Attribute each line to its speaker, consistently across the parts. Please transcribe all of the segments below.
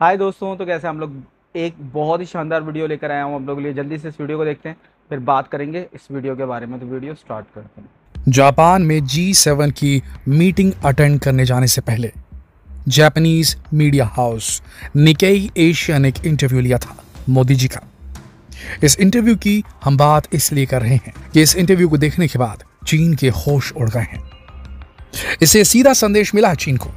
Speaker 1: हाय दोस्तों, तो कैसे हम लोग एक बहुत ही शानदार वीडियो लेकर आया हूँ आप लोगों के लिए। जल्दी से इस वीडियो को देखते हैं, फिर बात करेंगे इस वीडियो के बारे में। तो वीडियो स्टार्ट करते हैं।
Speaker 2: जापान में G7 की मीटिंग अटेंड करने जाने से पहले Japanese media house Nikkei Asia ने एक इंटरव्यू लिया था मोदी जी का। इस इंटरव्यू की हम बात इसलिए कर रहे हैं कि इस इंटरव्यू को देखने के बाद चीन के होश उड़ गए हैं। इससे सीधा संदेश मिला है चीन को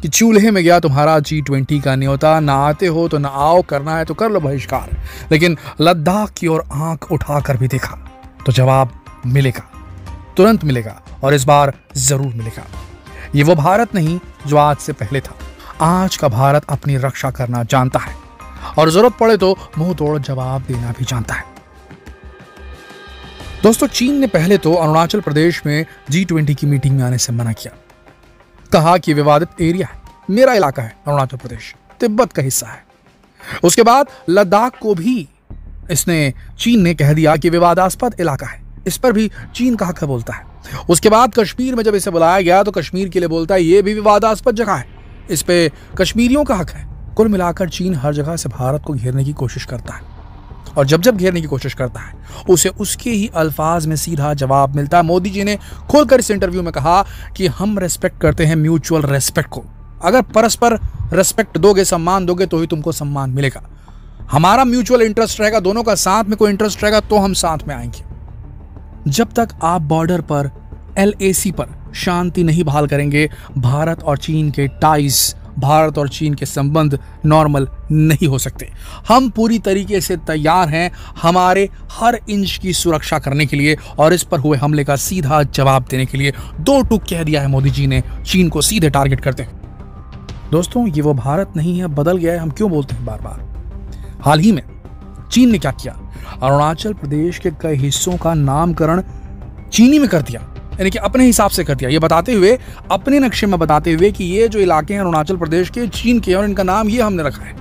Speaker 2: कि चूल्हे में गया तुम्हारा G20 का न्योता, ना आते हो तो ना आओ, करना है तो कर लो बहिष्कार। लेकिन लद्दाख की ओर आंख उठाकर भी देखा तो जवाब मिलेगा, तुरंत मिलेगा, और इस बार जरूर मिलेगा। ये वो भारत नहीं जो आज से पहले था। आज का भारत अपनी रक्षा करना जानता है और जरूरत पड़े तो मुंह तोड़ जवाब देना भी जानता है। दोस्तों, चीन ने पहले तो अरुणाचल प्रदेश में G20 की मीटिंग में आने से मना किया। कहा कि विवादित एरिया है, मेरा इलाका है अरुणाचल प्रदेश, तिब्बत का हिस्सा है। उसके बाद लद्दाख को भी चीन ने कह दिया कि विवादास्पद इलाका है, इस पर भी चीन का हक बोलता है। उसके बाद कश्मीर में जब इसे बुलाया गया तो कश्मीर के लिए बोलता है ये भी विवादास्पद जगह है, इस पे कश्मीरियों का हक है। कुल मिलाकर चीन हर जगह से भारत को घेरने की कोशिश करता है, और जब जब घेरने की कोशिश करता है उसे उसके ही अल्फाज में सीधा जवाब मिलता है। मोदी जी ने खुलकर इस इंटरव्यू में कहा कि हम रेस्पेक्ट करते हैं म्यूचुअल रेस्पेक्ट को। अगर परस्पर रेस्पेक्ट दोगे, सम्मान दोगे, तो ही तुमको सम्मान मिलेगा। हमारा म्यूचुअल इंटरेस्ट रहेगा, दोनों का साथ में कोई इंटरेस्ट रहेगा तो हम साथ में आएंगे। जब तक आप बॉर्डर पर LAC पर शांति नहीं बहाल करेंगे, भारत और चीन के टाइज, भारत और चीन के संबंध नॉर्मल नहीं हो सकते। हम पूरी तरीके से तैयार हैं हमारे हर इंच की सुरक्षा करने के लिए, और इस पर हुए हमले का सीधा जवाब देने के लिए। दो टूक कह दिया है मोदी जी ने चीन को सीधे टारगेट करते हैं। दोस्तों, ये वो भारत नहीं है, बदल गया है। हम क्यों बोलते हैं बार बार? हाल ही में चीन ने क्या किया? अरुणाचल प्रदेश के कई हिस्सों का नामकरण चीनी में कर दिया, यानी कि अपने हिसाब से कर दिया। ये बताते हुए, अपने नक्शे में बताते हुए कि ये जो इलाके हैं अरुणाचल प्रदेश के, चीन के, और इनका नाम ये हमने रखा है।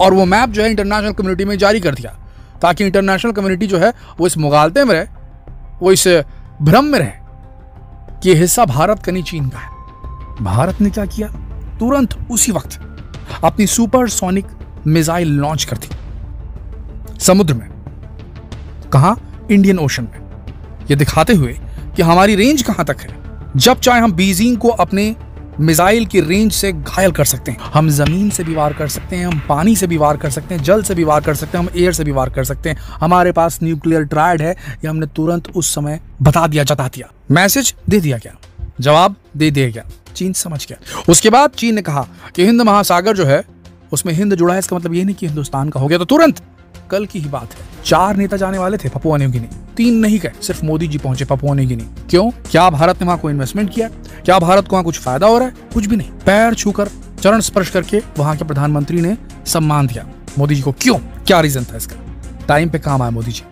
Speaker 2: और वो मैप जो है इंटरनेशनल कम्युनिटी में जारी कर दिया, ताकि इंटरनेशनल कम्युनिटी जो है वो इस मुगालते में रहे, वो इस भ्रम में रहे कि यह हिस्सा भारत का नहीं चीन का है। भारत ने क्या किया? तुरंत उसी वक्त अपनी सुपरसोनिक मिसाइल लॉन्च कर दी समुद्र में। कहां? इंडियन ओशन में, ये दिखाते हुए कि हमारी रेंज कहां तक है। जब चाहे हम बीजिंग को अपने मिसाइल की रेंज से घायल कर सकते हैं। हम जमीन से भी वार कर सकते हैं, हम पानी से भी वार कर सकते हैं, जल से भी वार कर सकते हैं, हम एयर से भी वार कर सकते हैं। हमारे पास न्यूक्लियर ट्रायड है, ये हमने तुरंत उस समय बता दिया, जता दिया, मैसेज दे दिया गया, जवाब दे दिया गया। चीन समझ गया। उसके बाद चीन ने कहा कि हिंद महासागर जो है उसमें हिंद जुड़ा है, इसका मतलब ये नहीं कि हिंदुस्तान का हो गया। तो तुरंत, कल की ही बात है, 4 नेता जाने वाले थे पपुआ न्यू गिनी, 3 नहीं गए, सिर्फ मोदी जी पहुंचे पपुआ न्यू गिनी। क्यों? क्या भारत ने वहां कोई इन्वेस्टमेंट किया? क्या भारत को वहां कुछ फायदा हो रहा है? कुछ भी नहीं। पैर छूकर, चरण स्पर्श करके वहां के प्रधानमंत्री ने सम्मान दिया मोदी जी को। क्यों? क्या रीजन था इसका? टाइम पे काम आया मोदी जी।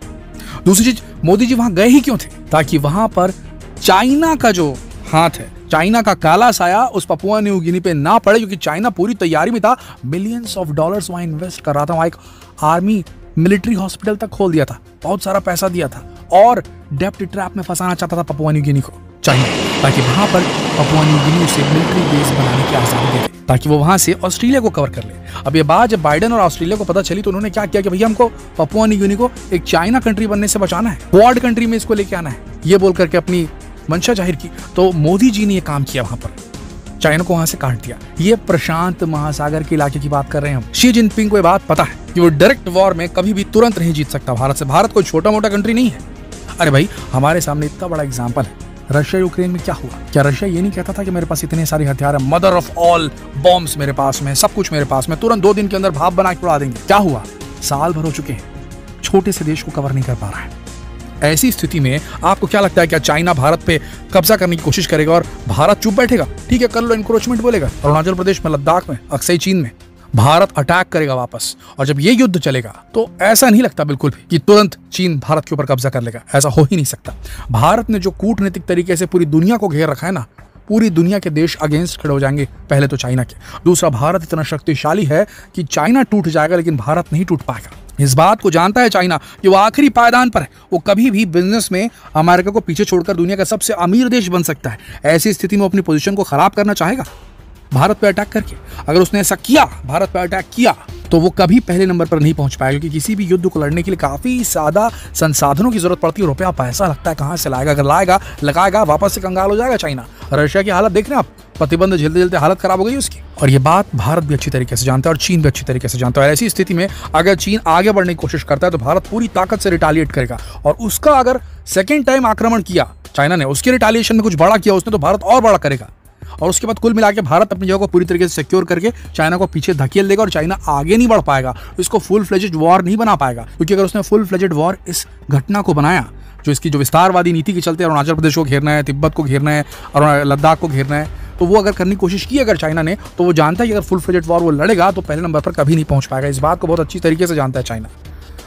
Speaker 2: दूसरी चीज, मोदी जी वहां गए ही क्यों थे? ताकि वहां पर चाइना का जो हाथ है, चाइना का काला साया उस पपुआ न्यू गिनी पे ना पड़े, क्योंकि चाइना पूरी तैयारी में था, बिलियंस ऑफ डॉलर्स वहां इन्वेस्ट कर रहा था। वहां एक आर्मी मिलिट्री हॉस्पिटल तक खोल दिया था, बहुत सारा पैसा दिया था, और डेप्ट ट्रैप में फंसाना चाहता था पपुआ न्यू गिनी को चाइना, ताकि वहां पर पपुआ न्यू गिनी से मिलिट्री बेस बनाने की आजादी दे, ताकि वो वहां से ऑस्ट्रेलिया को कवर कर ले। अब ये बात जब बाइडेन और ऑस्ट्रेलिया को पता चली तो उन्होंने क्या किया कि भैया हमको पपुआ न्यू गिनी को एक चाइना कंट्री बनने से बचाना है, क्वाड कंट्री में इसको लेके आना है, ये बोल करके अपनी मंशा जाहिर की। तो मोदी जी ने ये काम किया, वहां पर चाइना को वहां से काट दिया। ये प्रशांत महासागर के इलाके की बात कर रहे हैं हम। शी जिनपिंग को ये बात पता है कि वो डायरेक्ट वॉर में कभी भी तुरंत नहीं जीत सकता भारत से। भारत कोई छोटा मोटा कंट्री नहीं है। अरे भाई, हमारे सामने इतना बड़ा एग्जांपल है, रशिया यूक्रेन में क्या हुआ? क्या रशिया ये नहीं कहता था कि मेरे पास इतने सारे हथियार है, मदर ऑफ ऑल बॉम्ब्स मेरे पास में, सब कुछ मेरे पास में, तुरंत 2 दिन के अंदर भाप बना के उड़ा देंगे? क्या हुआ? साल भर हो चुके हैं, छोटे से देश को कवर नहीं कर पा रहा है। ऐसी स्थिति में आपको क्या लगता है, क्या चाइना भारत पे कब्जा करने की कोशिश करेगा और भारत चुप बैठेगा? ठीक है, कर लो, एनक्रोचमेंट बोलेगा। अरुणाचल प्रदेश में, लद्दाख में, अक्साई चीन में भारत अटैक करेगा वापस, और जब ये युद्ध चलेगा तो ऐसा नहीं लगता बिल्कुल भी कि तुरंत चीन भारत के ऊपर कब्जा कर लेगा। ऐसा हो ही नहीं सकता। भारत ने जो कूटनीतिक तरीके से पूरी दुनिया को घेर रखा है ना, पूरी दुनिया के देश अगेंस्ट खड़े हो जाएंगे, पहले तो चाइना के। दूसरा, भारत इतना शक्तिशाली है कि चाइना टूट जाएगा लेकिन भारत नहीं टूट पाएगा। इस बात को जानता है चाइना कि वो आखिरी पायदान पर है, वो कभी भी बिजनेस में अमेरिका को पीछे छोड़कर दुनिया का सबसे अमीर देश बन सकता है। ऐसी स्थिति में अपनी पोजीशन को खराब करना चाहेगा? भारत पे अटैक करके। अगर उसने ऐसा किया, भारत पे अटैक किया, तो वो कभी पहले नंबर पर नहीं पहुंच पाएगा, क्योंकि किसी भी युद्ध को लड़ने के लिए काफी ज्यादा संसाधनों की जरूरत पड़ती है। रुपया पैसा लगता है, कहां से लाएगा? अगर लाएगा, लगाएगा, वापस से कंगाल हो जाएगा चाइना। रशिया की हालत देख रहे हैं आप, प्रतिबंध झेलते झेलते हालत खराब हो गई उसकी। और ये बात भारत भी अच्छी तरीके से जानता है और चीन भी अच्छी तरीके से जानता है। ऐसी स्थिति में अगर चीन आगे बढ़ने की कोशिश करता है तो भारत पूरी ताकत से रिटालिएट करेगा। और उसका अगर सेकेंड टाइम आक्रमण किया चाइना ने, उसके रिटालिएशन में कुछ बड़ा किया उसने, तो भारत और बड़ा करेगा। और उसके बाद कुल मिला के भारत अपनी जगह को पूरी तरीके से सिक्योर करके चाइना को पीछे धकेल देगा और चाइना आगे नहीं बढ़ पाएगा, इसको फुल फ्लेजेड वॉर नहीं बना पाएगा। क्योंकि अगर उसने फुल फ्लेजेड वॉर इस घटना को बनाया, जो इसकी जो विस्तारवादी नीति के चलते अरुणाचल प्रदेश को घेरना है, तिब्बत को घेरना है और लद्दाख को घेरना है, तो वो अगर करने की कोशिश की अगर चाइना ने, तो वो जानता है कि अगर फुल फ्लेजेड वॉर वो लड़ेगा तो पहले नंबर पर कभी नहीं पहुंच पाएगा। इस बात को बहुत अच्छी तरीके से जानता है चाइना।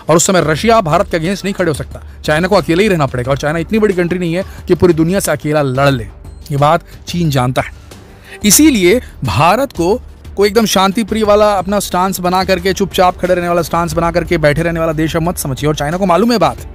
Speaker 2: और उस समय रशिया भारत के अगेंस्ट नहीं खड़े हो सकता, चाइना को अकेले ही रहना पड़ेगा। और चाइना इतनी बड़ी कंट्री नहीं है कि पूरी दुनिया से अकेला लड़ ले, ये बात चीन जानता है। इसीलिए भारत को एकदम शांति प्रिय वाला अपना स्टांस बना करके, चुपचाप खड़े रहने वाला स्टांस बना करके बैठे रहने वाला देश मत समझिए। और चाइना को मालूम है बात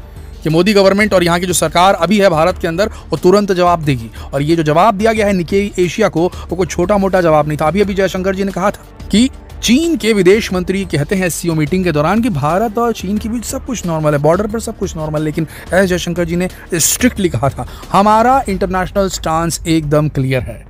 Speaker 2: कि मोदी गवर्नमेंट और यहाँ की जो सरकार अभी है भारत के अंदर, वो तुरंत जवाब देगी। और ये जो जवाब दिया गया है निकेई एशिया को, वो कोई छोटा मोटा जवाब नहीं था। अभी जयशंकर जी ने कहा था कि चीन के विदेश मंत्री कहते हैं सीओ मीटिंग के दौरान कि भारत और चीन के बीच सब कुछ नॉर्मल है, बॉर्डर पर सब कुछ नॉर्मल। लेकिन एस जयशंकर जी ने स्ट्रिक्टली कहा था, हमारा इंटरनेशनल स्टांस एकदम क्लियर है,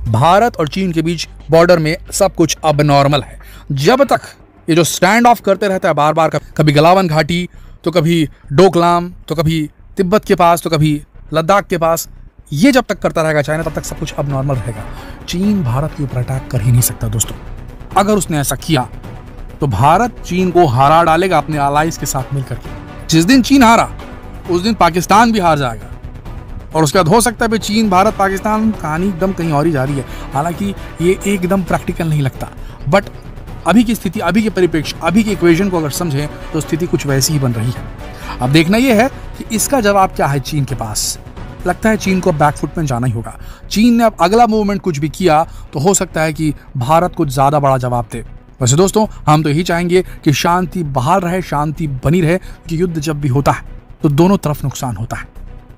Speaker 2: भारत और चीन के बीच बॉर्डर में सब कुछ अब नॉर्मल है। जब तक ये जो स्टैंड ऑफ करते रहता है बार बार, कभी गलावन घाटी, तो कभी डोकलाम, तो कभी तिब्बत के पास, तो कभी लद्दाख के पास, ये जब तक करता रहेगा चाइना, तब तक सब कुछ अब नॉर्मल रहेगा। चीन भारत के ऊपर अटैक कर ही नहीं सकता दोस्तों। अगर उसने ऐसा किया तो भारत चीन को हरा डालेगा अपने अलाइज के साथ मिलकर के। जिस दिन चीन हारा उस दिन पाकिस्तान भी हार जाएगा। और उसके बाद हो सकता है कि चीन भारत पाकिस्तान कहानी एकदम कहीं और ही जा रही है। हालांकि ये एकदम प्रैक्टिकल नहीं लगता, बट अभी की स्थिति, अभी के परिप्रेक्ष्य, अभी के इक्वेशन को अगर समझें तो स्थिति कुछ वैसी ही बन रही है। अब देखना यह है कि इसका जवाब क्या है चीन के पास। लगता है चीन को बैकफुट में जाना ही होगा। चीन ने अब अगला मूवमेंट कुछ भी किया तो हो सकता है कि भारत कुछ ज़्यादा बड़ा जवाब दे। वैसे दोस्तों, हम तो यही चाहेंगे कि शांति बहाल रहे, शांति बनी रहे, कि युद्ध जब भी होता है तो दोनों तरफ नुकसान होता है।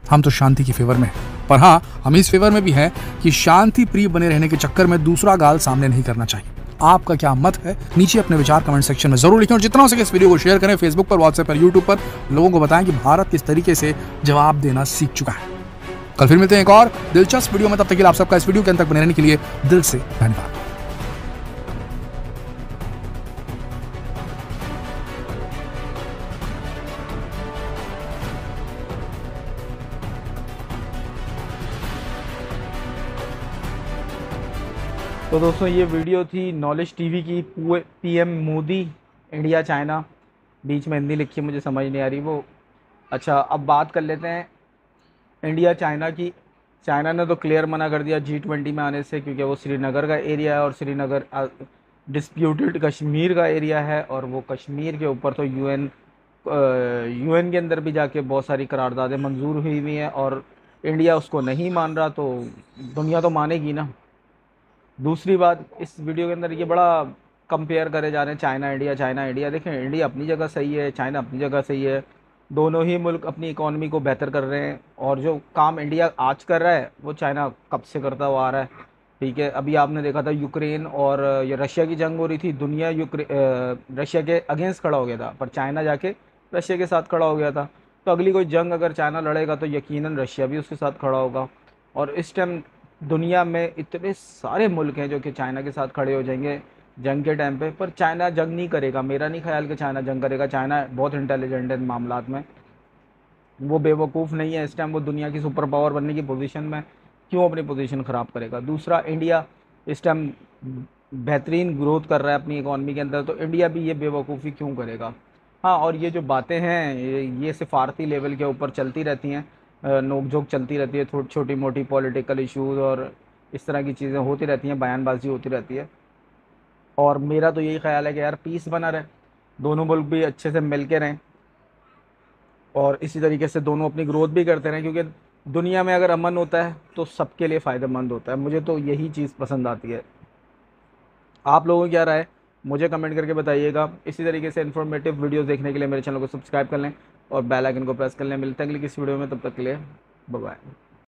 Speaker 2: हम तो शांति के फेवर में हैं, पर हाँ, हम इस फेवर में भी हैं कि शांति प्रिय बने रहने के चक्कर में दूसरा गाल सामने नहीं करना चाहिए। आपका क्या मत है? नीचे अपने विचार कमेंट सेक्शन में जरूर लिखें। और जितना हो सके इस वीडियो को शेयर करें, फेसबुक पर, व्हाट्सएप पर, यूट्यूब पर। लोगों को बताएं कि भारत किस तरीके से जवाब देना सीख चुका है। कल फिर मिलते हैं एक और दिलचस्प वीडियो में। तब तक के लिए आप सबका इस वीडियो के अंत तक बने रहने के लिए दिल से धन्यवाद।
Speaker 1: तो दोस्तों, ये वीडियो थी नॉलेज टीवी की। पीएम मोदी इंडिया चाइना, बीच में हिंदी लिखी, मुझे समझ नहीं आ रही वो। अच्छा, अब बात कर लेते हैं इंडिया चाइना की। चाइना ने तो क्लियर मना कर दिया G20 में आने से, क्योंकि वो श्रीनगर का एरिया है और श्रीनगर डिस्प्यूटेड कश्मीर का एरिया है। और वो कश्मीर के ऊपर तो यूएन के अंदर भी जाके बहुत सारी करारदादें मंजूर हुई हुई हैं, और इंडिया उसको नहीं मान रहा, तो दुनिया तो मानेगी ना। दूसरी बात, इस वीडियो के अंदर ये बड़ा कंपेयर करे जा रहे हैं चाइना इंडिया, चाइना इंडिया। देखें, इंडिया अपनी जगह सही है, चाइना अपनी जगह सही है। दोनों ही मुल्क अपनी इकॉनमी को बेहतर कर रहे हैं, और जो काम इंडिया आज कर रहा है वो चाइना कब से करता हुआ आ रहा है। ठीक है, अभी आपने देखा था यूक्रेन और ये रशिया की जंग हो रही थी, दुनिया रशिया के अगेंस्ट खड़ा हो गया था, पर चाइना जाके रशिया के साथ खड़ा हो गया था। तो अगली कोई जंग अगर चाइना लड़ेगा तो यकीनन रशिया भी उसके साथ खड़ा होगा। और इस टाइम दुनिया में इतने सारे मुल्क हैं जो कि चाइना के साथ खड़े हो जाएंगे जंग के टाइम पे, पर चाइना जंग नहीं करेगा। मेरा नहीं ख्याल कि चाइना जंग करेगा। चाइना बहुत इंटेलिजेंट है इन मामलात में, वो बेवकूफ़ नहीं है। इस टाइम वो दुनिया की सुपर पावर बनने की पोजीशन में, क्यों अपनी पोजीशन ख़राब करेगा। दूसरा, इंडिया इस टाइम बेहतरीन ग्रोथ कर रहा है अपनी इकॉनमी के अंदर, तो इंडिया भी ये बेवकूफ़ी क्यों करेगा। हाँ, और ये जो बातें हैं ये सिफारती लेवल के ऊपर चलती रहती हैं, नोक झोंक चलती रहती है, छोटी मोटी पॉलिटिकल इशूज़ और इस तरह की चीज़ें होती रहती हैं, बयानबाजी होती रहती है। और मेरा तो यही ख्याल है कि यार पीस बना रहे, दोनों मुल्क भी अच्छे से मिल के रहें, और इसी तरीके से दोनों अपनी ग्रोथ भी करते रहें, क्योंकि दुनिया में अगर अमन होता है तो सबके लिए फ़ायदेमंद होता है। मुझे तो यही चीज़ पसंद आती है। आप लोगों की क्या राय, मुझे कमेंट करके बताइएगा। इसी तरीके से इन्फॉर्मेटिव वीडियोस देखने के लिए मेरे चैनल को सब्सक्राइब कर लें और बेल आइकन को प्रेस कर लें। मिलते हैं अगली किसी वीडियो में, तब तक के लिए बाय बाय।